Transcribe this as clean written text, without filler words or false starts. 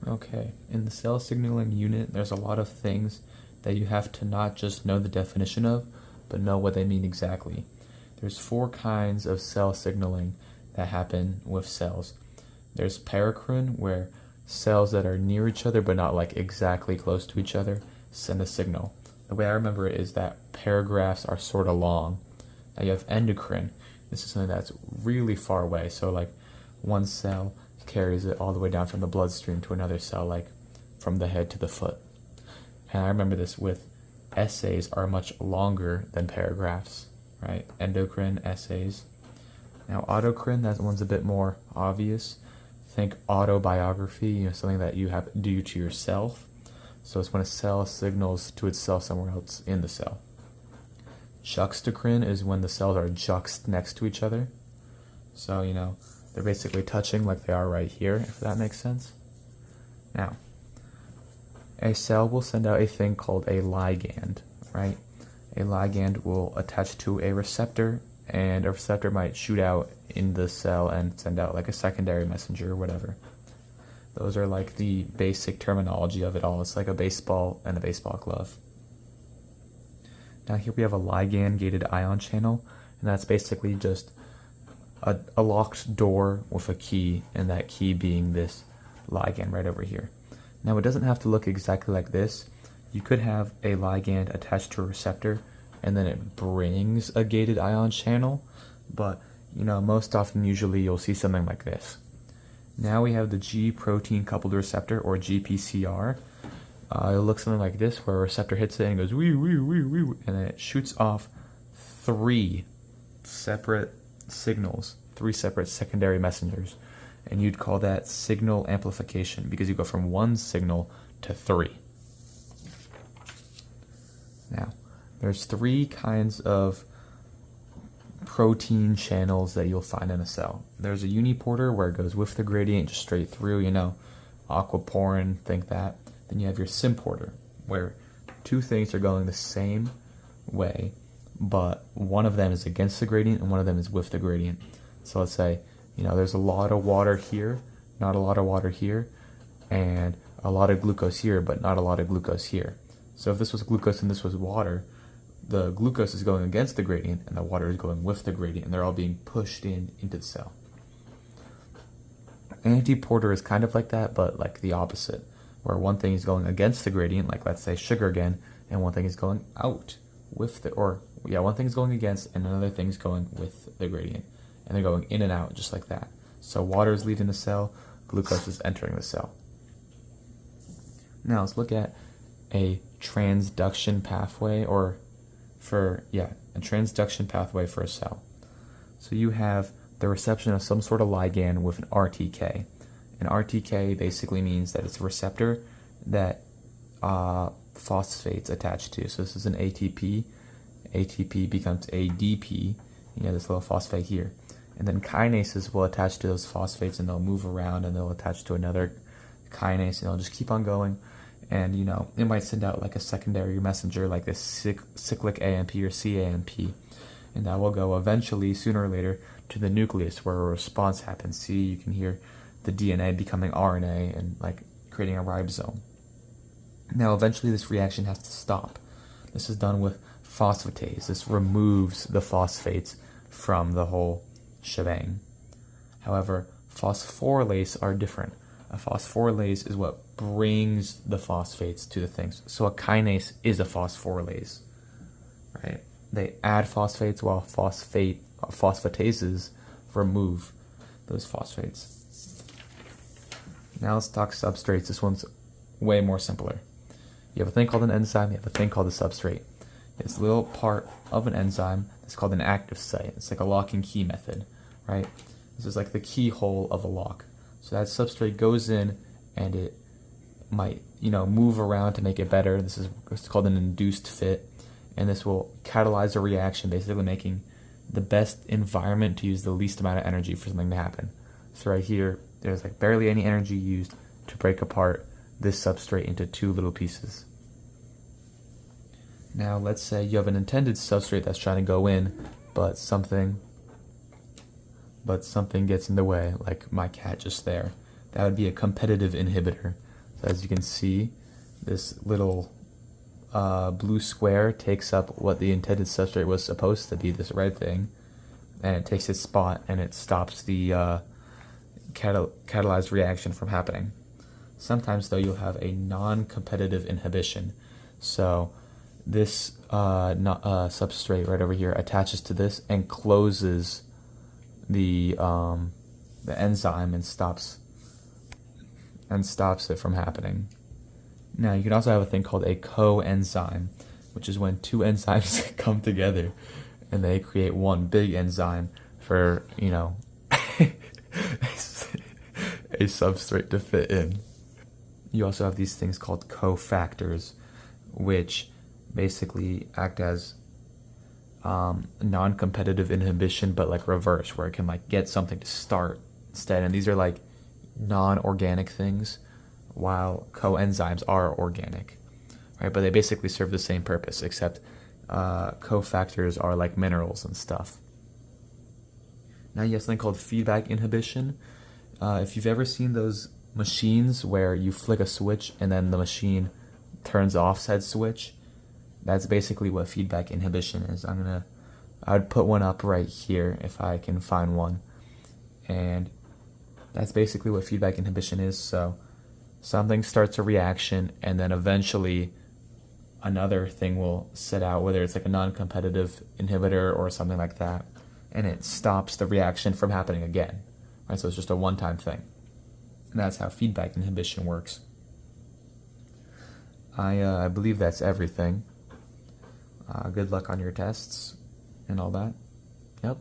Okay, in the cell signaling unit, there's a lot of things that you have to not just know the definition of, but know what they mean exactly. There's 4 kinds of cell signaling that happen with cells. There's paracrine, where cells that are near each other but not like exactly close to each other send a signal. The way I remember it is that paragraphs are sort of long. Now you have endocrine. This is something that's really far away, so like one cell carries it all the way down from the bloodstream to another cell, like from the head to the foot. And I remember this with essays are much longer than paragraphs, right? Endocrine, essays. Now autocrine, that one's a bit more obvious. Think autobiography, something that you have to do to yourself. So it's when a cell signals to itself somewhere else in the cell. Juxtacrine is when the cells are juxt next to each other. So, they're basically touching like they are right here, if that makes sense. Now, a cell will send out a thing called a ligand, right? A ligand will attach to a receptor, and a receptor might shoot out in the cell and send out like a secondary messenger or whatever. Those are like the basic terminology of it all. It's like a baseball and a baseball glove. Now here we have a ligand-gated ion channel, and that's basically just a locked door with a key, and that key being this ligand right over here. Now it doesn't have to look exactly like this. You could have a ligand attached to a receptor, and then it brings a gated ion channel, but most often usually you'll see something like this. Now we have the G protein coupled receptor, or GPCR. It'll look something like this, where a receptor hits it and goes wee wee wee wee, and then it shoots off 3 separate signals, 3 separate secondary messengers, and you'd call that signal amplification, because you go from 1 signal to 3. Now, there's 3 kinds of protein channels that you'll find in a cell. There's a uniporter, where it goes with the gradient just straight through, aquaporin, think that. Then you have your symporter, where 2 things are going the same way, but one of them is against the gradient and one of them is with the gradient. So let's say, there's a lot of water here, not a lot of water here, and a lot of glucose here, but not a lot of glucose here. So if this was glucose and this was water, the glucose is going against the gradient and the water is going with the gradient, and they're all being pushed into the cell. Antiporter is kind of like that, but like the opposite, where one thing is going against the gradient, like let's say sugar again, and one thing is going out with one thing is going against and another thing is going with the gradient, and they're going in and out just like that. So water is leaving the cell, glucose is entering the cell. Now let's look at a transduction pathway, a transduction pathway for a cell. So you have the reception of some sort of ligand with an RTK. An RTK basically means that it's a receptor that phosphates attached to. So this is an ATP. ATP becomes ADP. You have this little phosphate here. And then kinases will attach to those phosphates, and they'll move around, and they'll attach to another kinase, and they'll just keep on going. And it might send out like a secondary messenger, like this cyclic AMP or CAMP. And that will go eventually, sooner or later, to the nucleus, where a response happens. See, you can hear the DNA becoming RNA and like creating a ribosome. Now eventually this reaction has to stop. This is done with phosphatase. This removes the phosphates from the whole shebang. However, phosphorylase are different. A phosphorylase is what brings the phosphates to the things. So a kinase is a phosphorylase, right? They add phosphates, while phosphatases remove those phosphates. Now let's talk substrates. This one's way more simpler. You have a thing called an enzyme, you have a thing called a substrate. It's a little part of an enzyme that's called an active site. It's like a lock and key method, right? This is like the keyhole of a lock. So that substrate goes in, and it might, move around to make it better. This is what's called an induced fit, and this will catalyze a reaction, basically making the best environment to use the least amount of energy for something to happen. So right here, there's like barely any energy used to break apart this substrate into 2 little pieces. Now let's say you have an intended substrate that's trying to go in, but something gets in the way, like my cat just there. That would be a competitive inhibitor. So as you can see, this little blue square takes up what the intended substrate was supposed to be, this red thing, and it takes its spot and it stops the catalyzed reaction from happening. Sometimes though you'll have a non-competitive inhibition. So this substrate right over here attaches to this and closes the enzyme and stops it from happening. Now you can also have a thing called a coenzyme, which is when two enzymes come together and they create one big enzyme for, you know, a substrate to fit in. You also have these things called cofactors, which basically act as non-competitive inhibition, but like reverse, where it can like get something to start instead. And these are like non-organic things, while coenzymes are organic, right? But they basically serve the same purpose, except cofactors are like minerals and stuff. Now you have something called feedback inhibition. If you've ever seen those machines where you flick a switch and then the machine turns off said switch, that's basically what feedback inhibition is. I'd put one up right here if I can find one. And that's basically what feedback inhibition is. So something starts a reaction and then eventually another thing will set out, whether it's like a non-competitive inhibitor or something like that, and it stops the reaction from happening again. Right? So it's just a one-time thing. And that's how feedback inhibition works. I believe that's everything. Good luck on your tests and all that. Yep.